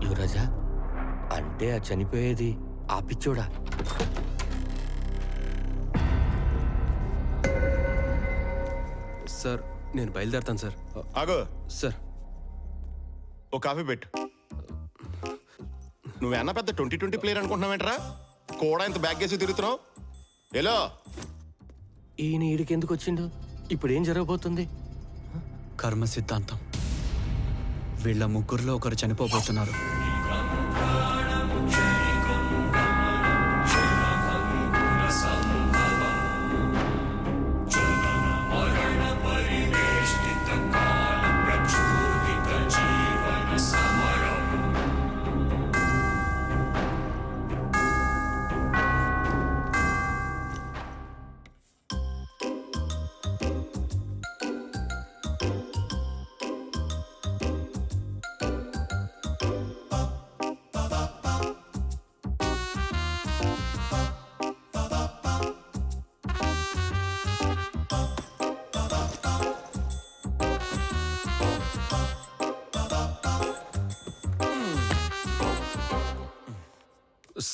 యువరాజా, అంటే ఆ చనిపోయేది ఆ పిచ్చోడా? సార్ నేను బయలుదేరతాను సార్. ఆగో సార్ ఓ కాఫీ పెట్టు. నువ్వేనా పెద్ద 2020 ప్లేయర్ అనుకుంటున్నావేంట్రా? కూడా ఇంత బ్యాగ్ వేసి తిరుగుతున్నావు. హలో, ఈయన ఈడికి ఎందుకు వచ్చిండు? ఇప్పుడు ఏం జరగబోతుంది? కర్మ సిద్ధాంతం. వీళ్ళ ముగ్గురులో ఒకరు చనిపోబోతున్నారు.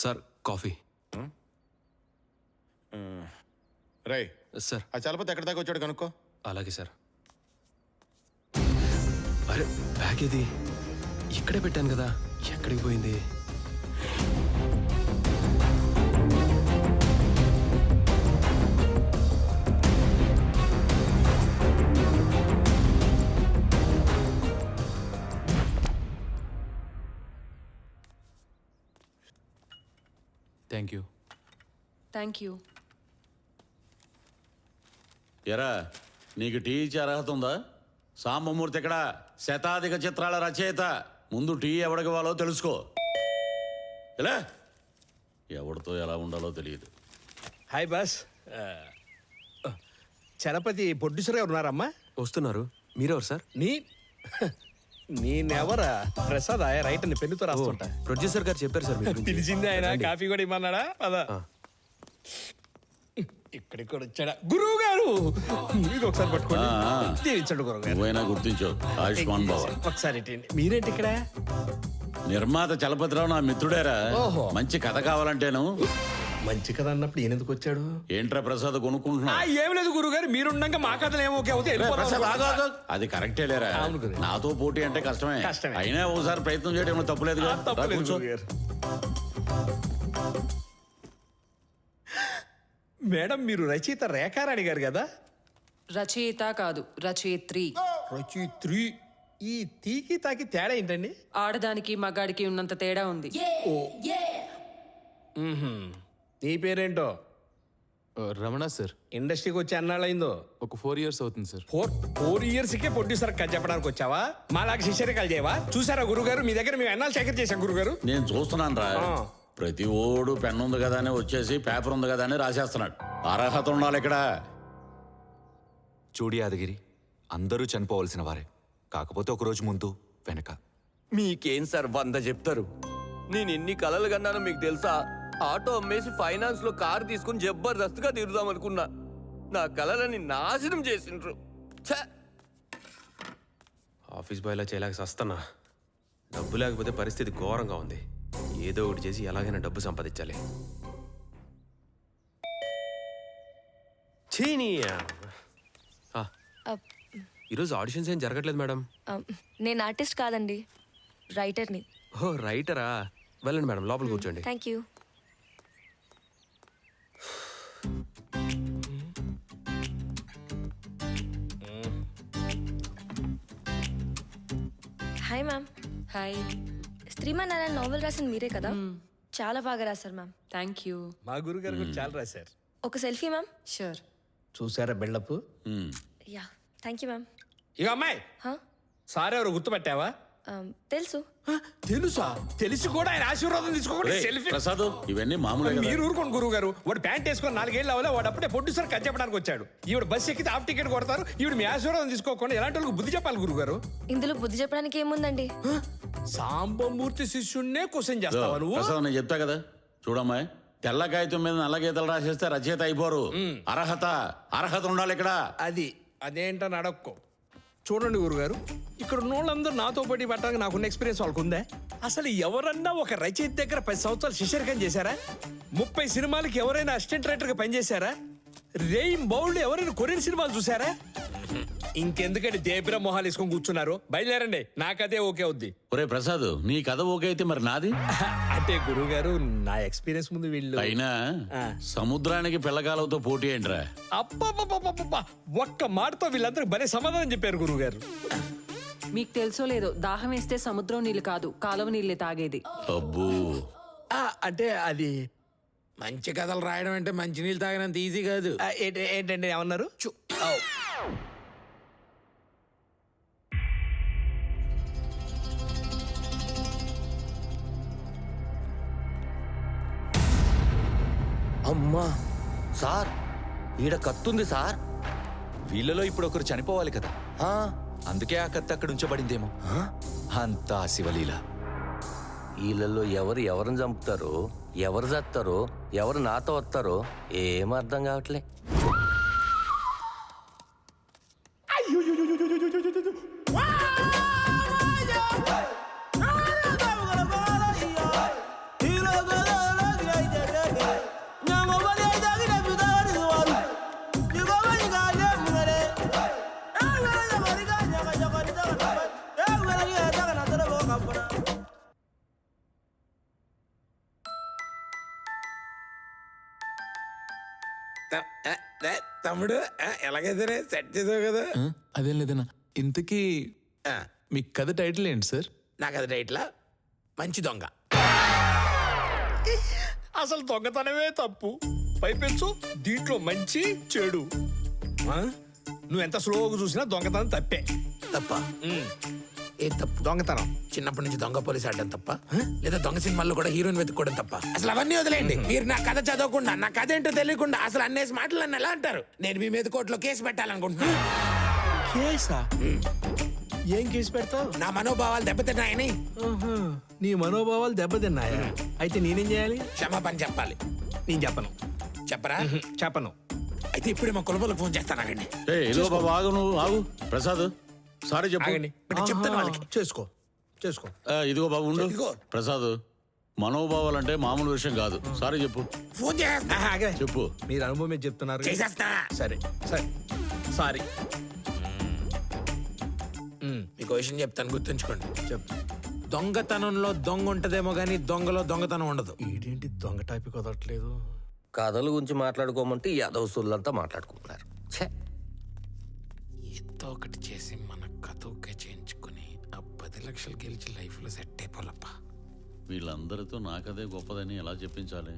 Sir coffee. రై సార్ ఆ చలపతి ఎక్కడి దాకా వచ్చాడు కనుక్కో. అలాగే సార్. అరే బ్యాగ్ ఇది ఇక్కడే పెట్టాను కదా, ఎక్కడికి పోయింది? Thank you. ఎరా, నీకు టీ ఇచ్చే అర్హత ఉందా? సాంబమూర్తి ఇక్కడ శతాధిక చిత్రాల రచయిత. ముందు టీ ఎవడికివ్వాలో తెలుసుకో. ఎలా ఎవరితో ఎలా ఉండాలో తెలియదు. Hi boss. చలపతి ప్రొడ్యూసర్గా ఉన్నారమ్మా? వస్తున్నారు. మీరెవరు సార్? నేనెవరా? ప్రసాద్ రైట్ అని పెన్నుతో రాస్తుంటా. ప్రొడ్యూసర్ గారు చెప్పారు సార్. పిలిచింది ఆయన. కాఫీ కూడా ఇమ్మన్నాడా? పదా ఇక్కడికి కూడా వచ్చాడా? గురువు గారు ఇది ఒకసారి పట్టుకోండి. దీవించండి గురువు గారు. నువ్వైనా గుర్తించు. ఆయుష్మాన్ బాబా. ఒకసారి మీరేంటి ఇక్కడ? నిర్మాత చలపతిరావు నా మిత్రుడేరా. మంచి కథ కావాలంటేను. మంచి కథ అన్నప్పుడు ఈయన ఎందుకు వచ్చాడు? ఏంట్రా ప్రసాద్ కొనుక్కుంటున్నా? ఏం లేదు గురువు గారు, మీరుండగా మా కథలు ఏమో అది కరెక్టే లేరా. నాతో పోటీ అంటే కష్టమే. అయినా ఒకసారి ప్రయత్నం చేయడం తప్పులేదు. మేడం, మీరు రచయిత రేఖారాణి గారు కదా? రచయిత కాదు, రచయిత్రి. రచయిత్రి. ఈ తీకి తాకి తేడా ఏంటండి? ఆడదానికి మగాడికి ఉన్నంత తేడా ఉంది. నీ పేరేంటో? రమణ సార్. ఇండస్ట్రీకి వచ్చి అన్నాళ్ళైందో? ఒక 4 years అవుతుంది సార్. 4 yearsకే ప్రొడ్యూసర్ కథ చెప్పడానికి వచ్చావా? మాలాగా శిష్యరికాలు చేయవా? చూసారా గురుగారు, మీ దగ్గర మేము ఎన్నాళ్ళు సేకరణ చేశాం గురుగారు. నేను చూస్తున్నాను రా. ప్రతి ఓడు పెన్ ఉంది కదా అని వచ్చేసి పేపర్ ఉంది కదా అని రాసేస్తున్నాడు. అర్హత ఉండాలి ఇక్కడ. చూడి యాదగిరి, అందరూ చనిపోవలసిన వారే, కాకపోతే ఒకరోజు ముందు వెనక. మీకేం సార్ 100 చెప్తారు? నేను ఎన్ని కలలు కన్నానో మీకు తెలుసా? ఆటో అమ్మేసి ఫైనాన్స్ లో కారు తీసుకుని జబర్దస్త్గా తిరుగుదాం అనుకున్నా. నా కలలని నాశనం చేసిండ్రు. ఆఫీస్ బాయ్లా చేయలేక వస్తున్నా. డబ్బు లేకపోతే పరిస్థితి ఘోరంగా ఉంది. ఏదో ఒకటి చేసి ఎలాగైనా డబ్బు సంపాదించాలి. ఈరోజు ఆడిషన్స్ ఏం జరగట్లేదు మేడం. నేను ఆర్టిస్ట్ కాదండి, రైటర్ని. ఓ రైటరా? వెళ్ళండి మేడం, లోపల కూర్చోండి. Thank you. Hi ma'am. Hi. Srimannarayana novel రాసింది మీరే కదా? చాలా బాగా రాశారు మ్యామ్. Thank you. మా గురుగారు కూడా చాలా రాశారు. ఒక సెల్ఫీ మ్యామ్. షూర్. చూసారా buildup? Yeah, thank you ma'am. ఇక అమ్మాయి, సార్ ఎవరు గుర్తుపట్టావా? తెలుసు. తెలుసా? తెలిసి కూడా ఆయన ఆశీర్వాదం తీసుకోకుండా ఒరేయ్, సెల్ఫీ. ప్రసాద్ ఇవన్నీ మామూలే కదా. మీరు ఊరుకోండి గురువు గారు. వాడు ప్యాంట్ వేసుకొని 4 ఏళ్ళు అవ్వలే, వాడు అప్పుడే ప్రొడ్యూసర్ కట్ చెప్పడానికి వచ్చాడు. ఈవిడ బస్ ఎక్కితే హాఫ్ టికెట్ కొడతారు. ఈవిడ మీ ఆశీర్వాదం తీసుకోకుండా ఎలాంటి వాళ్ళకి బుద్ధి చెప్పాలి గురువు గారు. ఇందులో బుద్ధి చెప్పడానికి ఏముందండి? సాంబమూర్తి శిష్యుణ్ణే క్వశ్చన్ చేస్తావా నువ్వు? ప్రసాద్ నేను చెప్తా కదా, చూడమ్మా, తెల్ల కాగితం మీద నల్ల గీతలు రాసేస్తే రచయిత అయిపోరు. అర్హత ఉండాలి ఇక్కడ. అదేంటని అడక్కో. చూడండి గురుగారు, ఇక్కడ ఉన్నోళ్ళందరూ నాతో పోటీ పట్టడానికి నాకున్న ఎక్స్పీరియన్స్ వాళ్ళకు ఉందా? అసలు ఎవరన్నా ఒక రచయిత దగ్గర 10 సంవత్సరాలు శిష్యరికం చేశారా? 30 సినిమాలకి ఎవరైనా అసిస్టెంట్ రైటర్గా పనిచేశారా? రెయిన్ బౌల్డ్ ఎవరైనా కొరియన్ సినిమాలు చూసారా? ఇంకెందుకంటే దేబ్ర మొహాలు వేసుకొని కూర్చున్నారు. బయలుదేరండి, నాకదే ఓకే అవుద్ది. ఒరే ప్రసాద్, నీ కథ ఓకే అయితే మరి నాది? అంటే గురువు గారు, నా ఎక్స్పీరియన్స్ ముందు వీళ్ళు అయినా సముద్రానికి పిల్లకాలతో పోటీ ఏంట్రా? అబ్బా ఒక్క మాటతో వీళ్ళందరూ భలే సమాధానం చెప్పారు గురువు గారు. మీకు తెలుసో లేదో, దాహం వేస్తే సముద్రం నీళ్ళు కాదు, కాలువ నీళ్ళే తాగేది. అబ్బో, అంటే అది మంచి కథలు రాయడం అంటే మంచి నీళ్ళు తాగినంత ఈజీ కాదు. ఏంటండి ఏమన్నారు? అమ్మా సార్, ఈడ కత్తుంది సార్. వీళ్ళలో ఇప్పుడు ఒకరు చనిపోవాలి కదా, ఆ, అందుకే ఆ కత్తి అక్కడ ఉంచబడిందేమో. అంతా శివలీల. వీళ్ళల్లో ఎవరిని చంపుతారో, ఎవరు చస్తారో, ఎవరు నాతో వస్తారో ఏం అర్థం కావట్లే. తమ్ముడు ఎలాగైతేనే సెట్ చేసావు కదా. అదేం లేదన్నా. ఇంతకీ మీ కథ టైటిల్ ఏంటి సార్? నాకు అది డైట్లా మంచి దొంగ. అసలు దొంగతనమే తప్పు, పైపెచ్చు దీంట్లో మంచి చెడు. నువ్వు ఎంత స్లోగా చూసినా దొంగతనం తప్పే. తప్ప ఏ తప్పు? దొంగతనం చిన్నప్పటి నుంచి దొంగ పోలీసు ఆడడం తప్ప, లేదా దొంగ సినిమాల్లో కూడా హీరోయిన్ వెతుక్కోవడం తప్ప? అసలు అవన్నీ వదిలేయండి. మీరు నా కథ చదవకుండా, నా కథ ఏంటో తెలియకుండా అసలు అన్నేసి మాటలు నన్ను ఎలా అంటారు? నేను మీ మీద కోర్టులో కేసు పెట్టాలనుకుంటున్నా. కేసా? ఏం కేసు పెడతావు? నా మనోభావాలు దెబ్బతిన్నాయని. నీ మనోభావాలు దెబ్బతిన్నాయా? అయితే నేనేం చేయాలి? క్షమాపణ చెప్పాలి. నేను చెప్పను. చెప్పరా? చెప్పను. అయితే ఇప్పుడే మా కులబలకు ఫోన్ చేస్తానండి. ఇదిగో బాబు, ఆగు, నువ్వు ఆగు. ప్రసాద్ సారీ చెప్పు. చెప్తాను వాళ్ళకి. చేసుకో. ఇదిగో బాబు ఉండు. ఇదిగో. ప్రసాద్, మనోభావాలంటే మామూలు విషయం కాదు. సారీ చెప్పు. ఫోన్ చేస్తా. చెప్పు. మీరు అనుభవం మీద చెప్తున్నారు. చేసేస్తా. సరే సారీ. మీకు విషయం చెప్తాను, గుర్తుంచుకోండి. చెప్పు. దొంగతనంలో దొంగ ఉంటదేమో గానీ దొంగలో దొంగతనం ఉండదు. ఏంటి దొంగ టాపిక్ వదలట్లేదు? కథల గురించి మాట్లాడుకోమంటే యాదవసులంతా మాట్లాడుకుంటున్నారు. ఛే, ఏదో ఒకటి చేసి మన కథ ఒకే చేయించుకుని ఆ 10 లక్షలు గెలిచి లైఫ్ లో సెట్ అయిపోలప్ప. వీళ్ళందరితో నాకదే గొప్పదని ఎలా చెప్పించాలి?